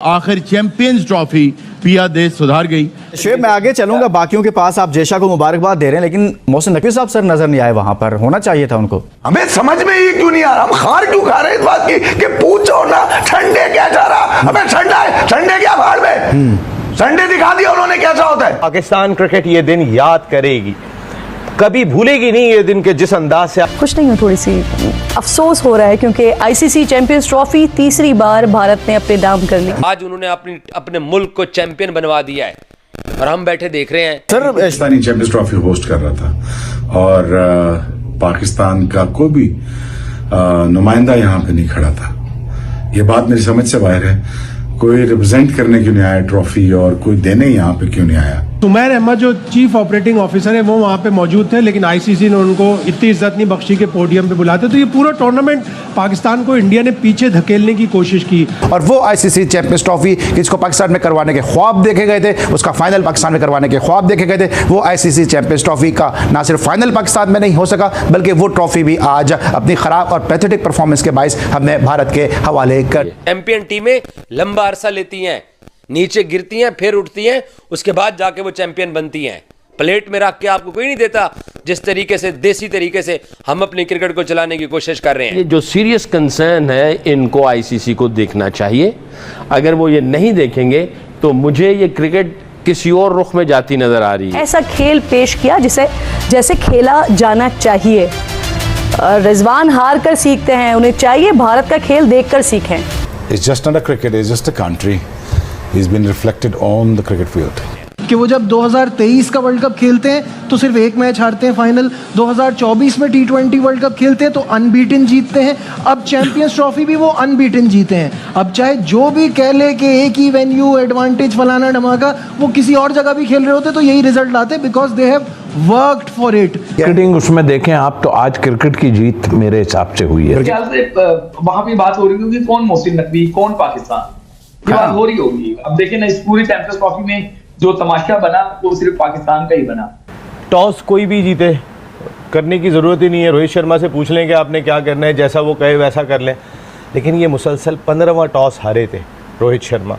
आखिर champions trophy पिया देश सुधार गई। शेब मैं आगे चलूंगा, बाकियों के पास आप जयशा को मुबारकबाद दे रहे हैं, लेकिन मोहसिन नकवी साहब सर नजर नहीं आए, वहां पर होना चाहिए था उनको। हमें समझ में ही क्यों नहीं आ रहा, हम खार क्यों खा रहे हैं इस बात की कि पूछो ना ठंडे क्या जा रहा, हमें ठंडा है, ठंडे क्या भाड़ में, संडे दिखा दिया उन्होंने कैसा होता है। पाकिस्तान क्रिकेट ये दिन याद करेगी, कभी भूलेगी नहीं ये दिन के जिस अंदाज से। खुश नहीं हूँ, थोड़ी सी अफसोस हो रहा है क्योंकि आईसीसी चैंपियंस ट्रॉफी तीसरी बार भारत ने अपने नाम कर ली। आज उन्होंने अपने मुल्क को चैंपियन बनवा दिया है और हम बैठे देख रहे हैं। Sir Pakistani champions trophy host कर रहा था और पाकिस्तान का कोई भी नुमाइंदा यहाँ पे नहीं खड़ा था। ये बात मेरी समझ से बाहर है। कोई रिप्रेजेंट करने क्यों नहीं आया ट्रॉफी और कोई देने यहाँ पे क्यों नहीं आया। सुमैर अहमद जो चीफ ऑपरेटिंग ऑफिसर है वो वहाँ पे मौजूद थे, लेकिन आईसीसी ने उनको इतनी इज्जत नहीं बख्शी के पोडियम पे बुलाते। तो ये पूरा टूर्नामेंट पाकिस्तान को इंडिया ने पीछे धकेलने की कोशिश की। और वो आईसीसी चैंपियंस ट्रॉफी जिसको पाकिस्तान में करवाने के ख्वाब देखे गए थे, उसका फाइनल पाकिस्तान में करवाने के ख्वाब देखे गए थे, वो आईसीसी चैंपियंस ट्रॉफी का ना सिर्फ फाइनल पाकिस्तान में नहीं हो सका, बल्कि वो ट्रॉफी भी आज अपनी खराब और पैथेटिक परफॉर्मेंस के बायस हमने भारत के हवाले कर। चैंपियन टीमें लंबा अरसा लेती हैं, नीचे गिरती हैं, फिर उठती हैं, उसके बाद जाके वो चैंपियन बनती हैं। प्लेट में रख के आपको कोई नहीं देता। जिस तरीके से देसी तरीके से हम अपनी क्रिकेट को चलाने की कोशिश कर रहे हैं। ये जो सीरियस कंसर्न है इनको आईसीसी को देखना चाहिए। अगर वो ये नहीं देखेंगे तो मुझे ये क्रिकेट किसी और रुख में जाती नजर आ रही है। ऐसा खेल पेश किया जिसे जैसे खेला जाना चाहिए। रिजवान हार कर सीखते हैं, उन्हें चाहिए भारत का खेल देखकर सीखें। It's just not a cricket, it's just a country. He's been reflected on the cricket field. कि वो जब 2023 का वर्ल्ड कप खेलते हैं तो सिर्फ एक मैच हारते हैं फाइनल, 2024 में T20 वर्ल्ड कप खेलते हैं तो अनबीटन जीतते हैं, अब चैंपियंस ट्रॉफी भी वो अनबीटन जीते हैं। अब चाहे जो भी कह ले कि एक ही वेन्यू एडवांटेज फलाना धमाका, वो किसी और जगह भी खेल रहे होते तो यही रिजल्ट आते, because they have worked for it. Cricketing उसमें देखें आप तो आज क्रिकेट की जीत मेरे हिसाब से हुई है। वहां पे बात हो रही होगी कौन मोहसिन नकवी कौन पाकिस्तान, ये बात हो रही होगी। अब देखिए ना, इस पूरी चैंपियंस ट्रॉफी में जो तमाशा बना वो सिर्फ पाकिस्तान का ही बना। टॉस कोई भी जीते, करने की ज़रूरत ही नहीं है। रोहित शर्मा से पूछ लें कि आपने क्या करना है, जैसा वो कहे वैसा कर लें। लेकिन ये मुसलसल 15वां टॉस हारे थे रोहित शर्मा।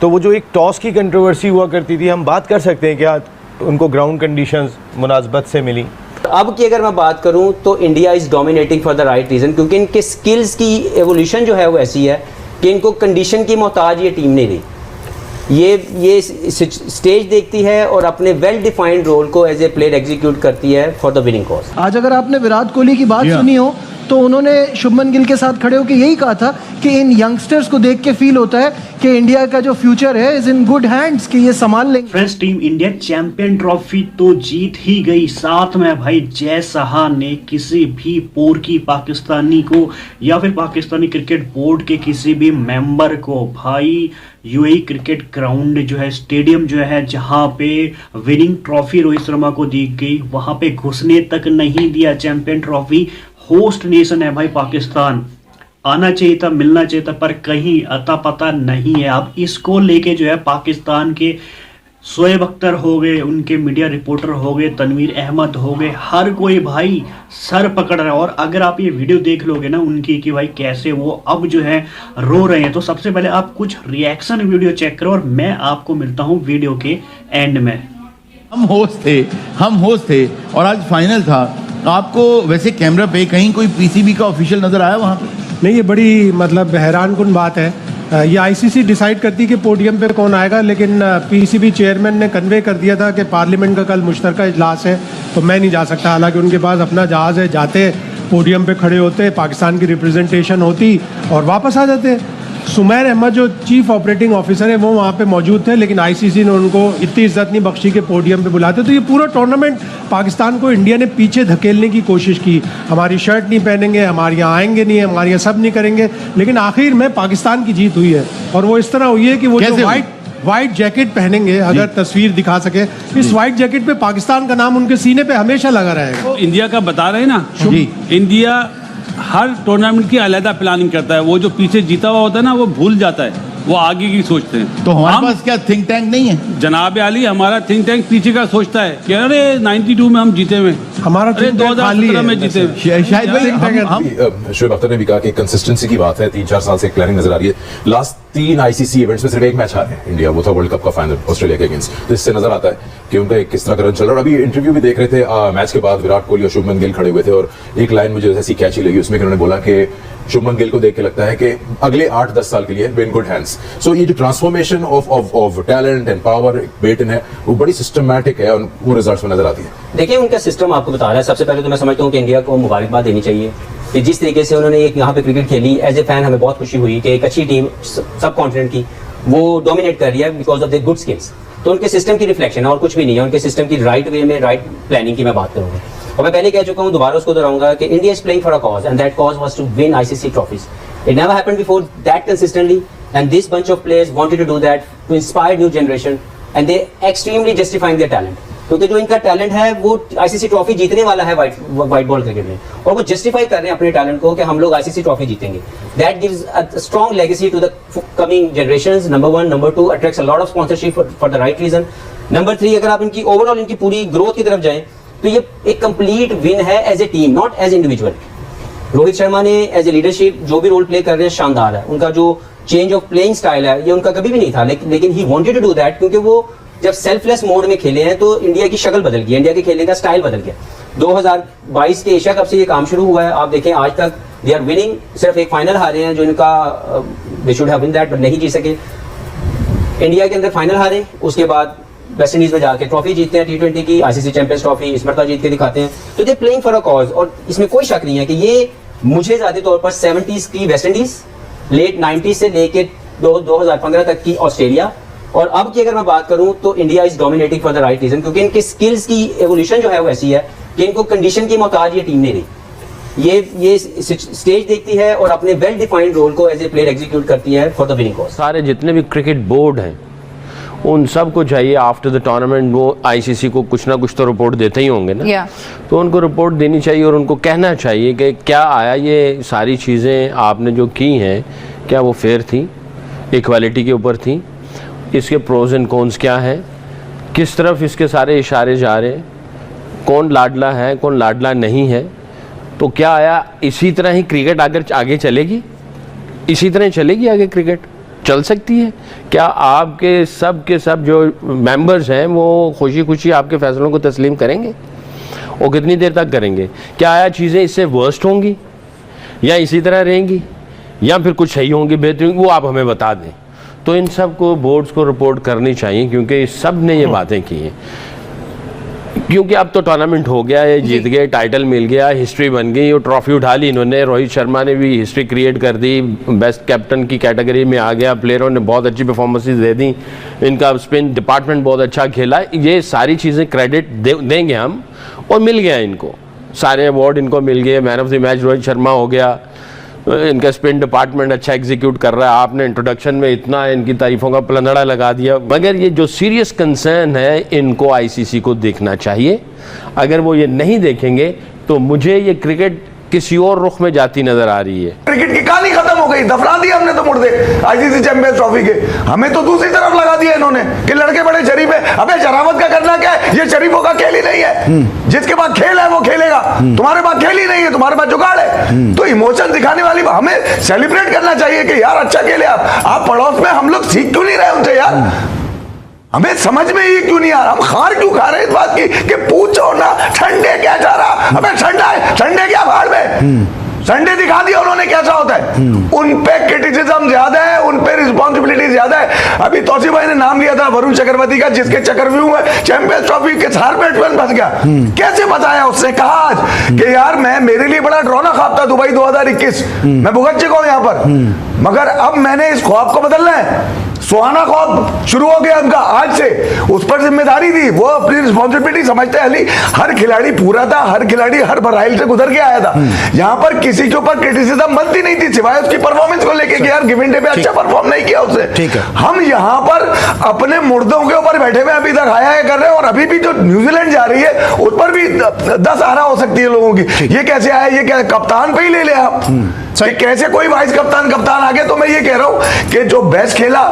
तो वो जो एक टॉस की कंट्रोवर्सी हुआ करती थी, हम बात कर सकते हैं क्या उनको ग्राउंड कंडीशंस मुनासबत से मिली। अब की अगर मैं बात करूं तो India is dominating for the right reason, क्योंकि इनके स्किल्स की एवोल्यूशन जो है वो ऐसी है कि इनको कंडीशन की मोहताज ये टीम नहीं रही। ये स्टेज देखती है और अपने वेल डिफाइंड रोल को एज ए प्लेयर एग्जीक्यूट करती है फॉर द विनिंग कॉज। आज अगर आपने विराट कोहली की बात सुनी हो तो उन्होंने शुभमन गिल के साथ खड़े होकर यही कहा था कि इन यंगस्टर्स को देख के फील होता है कि इंडिया का जो फ्यूचर है इज इन गुड हैंड्स, कि ये संभाल लेंगे। Friends, team India champion trophy तो जीत ही गई, साथ में भाई जय सहा ने किसी भी पोरकी पाकिस्तानी को या फिर पाकिस्तानी क्रिकेट बोर्ड के किसी भी मेंबर को भाई यूएई क्रिकेट ग्राउंड जो है, स्टेडियम जो है जहां पे विनिंग ट्रॉफी रोहित शर्मा को दी गई, वहां पे घुसने तक नहीं दिया। चैंपियन ट्रॉफी होस्ट नेशन है भाई पाकिस्तान, आना चाहिए था, मिलना चाहिए था, पर कहीं अता पता नहीं है। अब इसको लेके जो है पाकिस्तान के शोएब अख्तर हो गए, उनके मीडिया रिपोर्टर हो गए, तनवीर अहमद हो गए, हर कोई भाई सर पकड़ रहा है। और अगर आप ये वीडियो देख लोगे ना उनकी कि भाई कैसे वो अब जो है रो रहे हैं, तो सबसे पहले आप कुछ रिएक्शन वीडियो चेक करो और मैं आपको मिलता हूँ वीडियो के एंड में। हम होस्ट थे और आज फाइनल था। आपको वैसे कैमरा पे कहीं कोई पीसीबी का ऑफिशियल नजर आया वहाँ पे? नहीं, ये बड़ी मतलब हैरानकुन बात है। ये आईसीसी डिसाइड करती कि पोडियम पे कौन आएगा, लेकिन पीसीबी चेयरमैन ने कन्वे कर दिया था कि पार्लियामेंट का कल मुश्तरका इजलास है तो मैं नहीं जा सकता। हालांकि उनके पास अपना जहाज़ है, जाते पोडियम पे खड़े होते, पाकिस्तान की रिप्रेजेंटेशन होती और वापस आ जाते। सुमैर अहमद जो चीफ ऑपरेटिंग ऑफिसर है वो वहाँ पे मौजूद थे, लेकिन आईसीसी ने उनको इतनी इज्जत नहीं बख्शी के पोडियम पे बुलाते। तो ये पूरा टूर्नामेंट पाकिस्तान को इंडिया ने पीछे धकेलने की कोशिश की। हमारी शर्ट नहीं पहनेंगे, हमारे यहाँ आएंगे नहीं, हमारे यहाँ सब नहीं करेंगे, लेकिन आखिर में पाकिस्तान की जीत हुई है। और वो इस तरह हुई है कि वो जो वाइट जैकेट पहनेंगे, अगर तस्वीर दिखा सके, इस वाइट जैकेट पे पाकिस्तान का नाम उनके सीने पे हमेशा लगा रहेगा। इंडिया का बता रहे हैं ना, इंडिया हर टूर्नामेंट की अलग प्लानिंग करता है। वो जो पीछे जीता हुआ होता है ना वो भूल जाता है, वो आगे की सोचते हैं। तो हमारे पास क्या थिंक टैंक नहीं है? जनाब आली, हमारा थिंक टैंक पीछे का सोचता है कि अरे 92 में हम जीते हुए, हमारा अरे 2017 में जीते शायद भाई शोएब अख्तर ने भी कहा कि कंसिस्टेंसी की बात है, 3-4 साल से एक प्लानिंग नजर आ रही है। लास्ट 3 आईसीसी इवेंट्स में सिर्फ एक मैच हारे इंडिया, वो था वर्ल्ड कप का फाइनल ऑस्ट्रेलिया के अगेंस्ट। तो इससे नजर आता है कि उनका एक किस तरह का रन चल रहा है। और अभी इंटरव्यू भी देख रहे थे मैच के बाद, विराट कोहली और शुभमन गिल खड़े हुए थे और एक लाइन मुझे ऐसी कैची लगी, उसमें उन्होंने बोला कि शुभमन गिल को देख के लगता है कि अगले 8-10 साल के लिए इन गुड हैंड्स। सो ये जो transformation of talent and power baton है वो बड़ी सिस्टमैटिक है और वो रिजल्ट्स में नजर आती है। देखिए उनका सिस्टम आपको बता रहा है। सबसे पहले तो मैं समझता हूँ कि इंडिया को मुबारकबाद देनी चाहिए कि जिस तरीके से उन्होंने एक यहाँ पे क्रिकेट खेली, एज ए फैन हमें बहुत खुशी हुई कि एक अच्छी टीम सब कॉन्टिनेंट की वो डोमिनेट कर रही है because of their good skills. तो उनके सिस्टम की रिफ्लेक्शन है और कुछ भी नहीं है, उनके सिस्टम की राइट वे में राइट प्लानिंग की मैं बात करूँगा। और मैं पहले कह चुका हूँ, दोबारा उसको दोहराऊंगा कि India is playing for a cause and that cause was to win ICC trophies. It never happened before that consistently, and this bunch of players wanted to do that to inspire new generation, and they extremely justifying their talent. क्योंकि जो इनका talent है वो ICC trophy जीतने वाला है white ball cricket में, और वो जस्टिफाई कर रहे हैं अपने टैलेंट को कि हम लोग आईसीसी ट्रॉफी जीतेंगे। That gives a strong legacy to the coming generations, number 1। Number 2, attracts a lot of sponsorship for the right reason. Number 3, अगर आप इनकी ओवरऑल इनकी पूरी ग्रोथ की तरफ जाएं तो ये एक कंप्लीट विन है as a team, not as individual. Rohit Sharma ने एज ए लीडरशिप जो भी रोल प्ले कर रहे हैं शानदार है। उनका जो चेंज ऑफ प्लेइंग स्टाइल है ये उनका कभी भी नहीं था, लेकिन he wanted to do that, क्योंकि वो जब सेल्फलेस मोड में खेले हैं तो इंडिया की शक्ल बदल गई, इंडिया के खेलने का स्टाइल बदल गया। 2022 के एशिया कप से ये काम शुरू हुआ है। आप देखें आज तक दे आर विनिंग, सिर्फ एक फाइनल हारे हैं जो इनका they should have win that but नहीं जीत सके। इंडिया के अंदर फाइनल हारे, उसके बाद वेस्ट इंडीज में जाके ट्रॉफी जीतते हैं T20 की, आईसीसी चैंपियंस ट्रॉफी इस बार जीत के दिखाते हैं। तो they playing for a cause, और इसमें कोई शक नहीं है कि ये मुझे ज्यादा तौर पर 70s की वेस्ट इंडीज, लेट 90s से लेके 2015 तक की ऑस्ट्रेलिया, और अब की अगर मैं बात करूं तो India is dominating for the right reason, क्योंकि इनके स्किल्स की एवोल्यूशन जो है वो ऐसी है कि इनको कंडीशन की मोहताज ये टीम नहीं रही। ये स्टेज देखती है और अपने वेल डिफाइंड रोल को एज ए प्लेयर एग्जीक्यूट करती है फॉर द विनिंग कॉज। सारे जितने भी क्रिकेट बोर्ड हैं उन सब को चाहिए आफ्टर द टूर्नामेंट वो आईसीसी को कुछ ना कुछ तो रिपोर्ट देते ही होंगे ना, तो उनको रिपोर्ट देनी चाहिए और उनको कहना चाहिए कि क्या आया ये सारी चीज़ें आपने जो की हैं क्या वो फेयर थी, इक्वालिटी के ऊपर थी, इसके प्रोज एंड कॉन्स क्या हैं, किस तरफ इसके सारे इशारे जा रहे हैं, कौन लाडला है कौन लाडला नहीं है। तो क्या आया इसी तरह ही क्रिकेट आगे चलेगी, इसी तरह चलेगी आगे क्रिकेट चल सकती है क्या? आपके सब के सब जो मेंबर्स हैं वो खुशी खुशी आपके फैसलों को तस्लीम करेंगे? और कितनी देर तक करेंगे? क्या आया चीज़ें इससे वर्स्ट होंगी या इसी तरह रहेंगी या फिर कुछ सही होंगी, बेहतरीन, वो आप हमें बता दें। तो इन सब को बोर्ड्स को रिपोर्ट करनी चाहिए, क्योंकि सब ने ये बातें की हैं। क्योंकि अब तो टूर्नामेंट हो गया है, जीत गए, टाइटल मिल गया, हिस्ट्री बन गई, और ट्रॉफी उठा ली इन्होंने। रोहित शर्मा ने भी हिस्ट्री क्रिएट कर दी, बेस्ट कैप्टन की कैटेगरी में आ गया, प्लेयरों ने बहुत अच्छी परफॉर्मेंसेस दे दी, इनका स्पिन डिपार्टमेंट बहुत अच्छा खेला। ये सारी चीज़ें क्रेडिट देंगे हम, और मिल गया इनको सारे अवार्ड, इनको मिल गए। Man of the match Rohit Sharma हो गया, इनका स्पिन डिपार्टमेंट अच्छा एग्जीक्यूट कर रहा है। आपने इंट्रोडक्शन में इतना इनकी तारीफों का पलंदड़ा लगा दिया। मगर ये जो सीरियस कंसर्न है इनको आईसीसी को देखना चाहिए। अगर वो ये नहीं देखेंगे तो मुझे ये क्रिकेट किसी और रुख में जाती नजर आ रही है। क्रिकेट की कहानी खत्म हो गई, दफना दिया हमने तो मुर्दे आईसीसी चैंपियंस ट्रॉफी के। हमें तो दूसरी तरफ लगा दिया इन्होंने कि लड़के बड़े शरीफ है। अबे शरावत का करना क्या है? ये शरीफों का खेल ही नहीं है। जिसके पास खेल है वो खेलेगा, तुम्हारे पास खेल ही नहीं है, तुम्हारे पास जुगाड़ है। तो इमोशन दिखाने वाली हमें सेलिब्रेट करना चाहिए कि यार अच्छा खेले आप पड़ोस में, हम लोग सीख क्यों नहीं रहे उनसे यार? हमें समझ में ही क्यों नहीं आ रहा, हम खार क्यों खा रहे हैं इस बात की कि पूछो ना ठंडे क्या जा रहा। अबे ठंडा है, ठंडे क्या भाड़ में, संडे दिखा दिया उन्होंने कैसा होता है। उन पे क्रिटिसिज्म ज्यादा है, उन पे रिस्पॉन्सिबिलिटी ज्यादा है। अभी तौसीफ भाई ने नाम लिया था वरुण चक्रवर्ती का, जिसके चक्रव्यूह में चैंपियंस ट्रॉफी के हार बैट्समैन फंस गया। कैसे बताया उसने? कहा आज कि यार मेरे लिए बड़ा ड्रोना ख्वाब था दुबई 2021, मैं भुगत चुका हूं यहां पर, मगर अब मैंने इस ख्वाब को बदलना है। सुहाना ख्वाब शुरू हो गया उनका आज से, उस पर जिम्मेदारी दी, वो अपनी रिस्पॉन्सिबिलिटी समझते हैं। हर खिलाड़ी पूरा था, हर खिलाड़ी हर बराइल से गुजर के आया था। यहाँ पर किसी के ऊपर क्रिटिसिज्म बनती नहीं थी सिवाय उसकी परफॉर्मेंस को लेके कि यार गिवन डे पे अच्छा परफॉर्म नहीं किया उससे। ठीक है, हम यहाँ पर अपने मुर्दों के ऊपर बैठे हुए अभी तक आया कर रहे हैं, और अभी भी जो न्यूजीलैंड जा रही है उस पर भी 10 आरा हो सकती है लोगों की। ये कैसे आया, ये क्या कप्तान पे ही ले लिया आप, कैसे कोई वाइस कप्तान आ गया। तो मैं ये कह रहा हूं कि जो बेस्ट खेला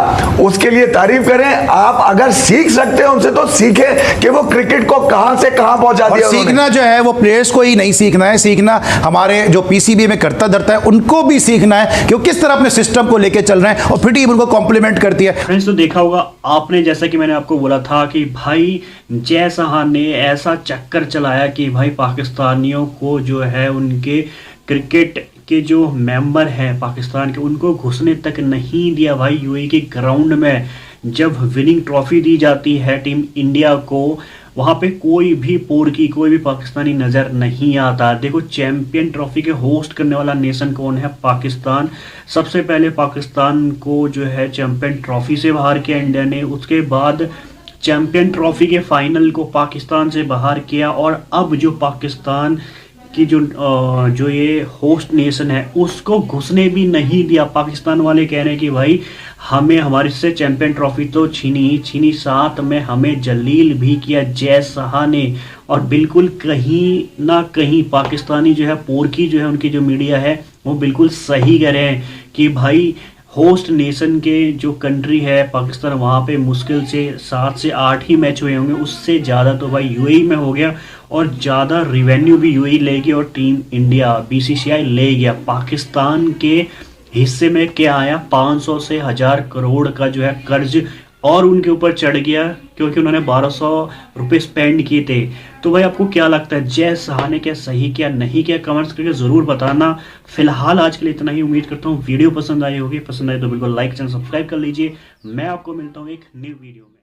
उसके लिए तारीफ करें। आप अगर सीख सकते हैं उनसे तो सीखें कि वो क्रिकेट को कहां से कहां पहुंचा और दिया। सीखना जो है वो प्लेयर्स को ही नहीं सीखना है, सीखना हमारे जो पीसीबी में करता धरता है उनको भी सीखना है कि वो किस तरह अपने सिस्टम को लेके चल रहे हैं, और फिर टीम उनको कॉम्प्लीमेंट करती है। फ्रेंड्स, तो देखा होगा आपने, जैसा कि मैंने आपको बोला था कि भाई जय साहा ने ऐसा चक्कर चलाया कि भाई पाकिस्तानियों को जो है उनके क्रिकेट के जो मेंबर हैं पाकिस्तान के, उनको घुसने तक नहीं दिया भाई यूएई के ग्राउंड में। जब विनिंग ट्रॉफी दी जाती है टीम इंडिया को, वहाँ पे कोई भी पोरकी, कोई भी पाकिस्तानी नज़र नहीं आता। देखो, चैंपियन ट्रॉफी के होस्ट करने वाला नेशन कौन है? पाकिस्तान। सबसे पहले पाकिस्तान को जो है चैंपियन ट्रॉफी से बाहर किया इंडिया ने, उसके बाद चैंपियन ट्रॉफी के फाइनल को पाकिस्तान से बाहर किया, और अब जो पाकिस्तान की जो ये होस्ट नेशन है उसको घुसने भी नहीं दिया। पाकिस्तान वाले कह रहे हैं कि भाई हमें हमारे से चैंपियन ट्रॉफी तो छीनी ही छीनी, साथ में हमें जलील भी किया जय साहा ने। और बिल्कुल कहीं ना कहीं पाकिस्तानी जो है पोरकी जो है उनकी जो मीडिया है वो बिल्कुल सही कह रहे हैं कि भाई होस्ट नेशन के जो कंट्री है पाकिस्तान, वहाँ पे मुश्किल से 7 से 8 ही मैच हुए होंगे, उससे ज़्यादा तो भाई यूएई में हो गया, और ज़्यादा रिवेन्यू भी यूएई ले गई और टीम इंडिया बीसीसीआई ले गया। पाकिस्तान के हिस्से में क्या आया? 500 से 1000 करोड़ का जो है कर्ज और उनके ऊपर चढ़ गया, क्योंकि उन्होंने 1200 रुपये स्पेंड किए थे। तो भाई आपको क्या लगता है, जय साहा ने क्या सही किया, नहीं किया? कमेंट्स करके ज़रूर बताना। फिलहाल आज के लिए इतना ही। उम्मीद करता हूँ वीडियो पसंद आई होगी। पसंद आए तो बिल्कुल लाइक, चैनल सब्सक्राइब कर लीजिए। मैं आपको मिलता हूँ एक न्यू वीडियो में।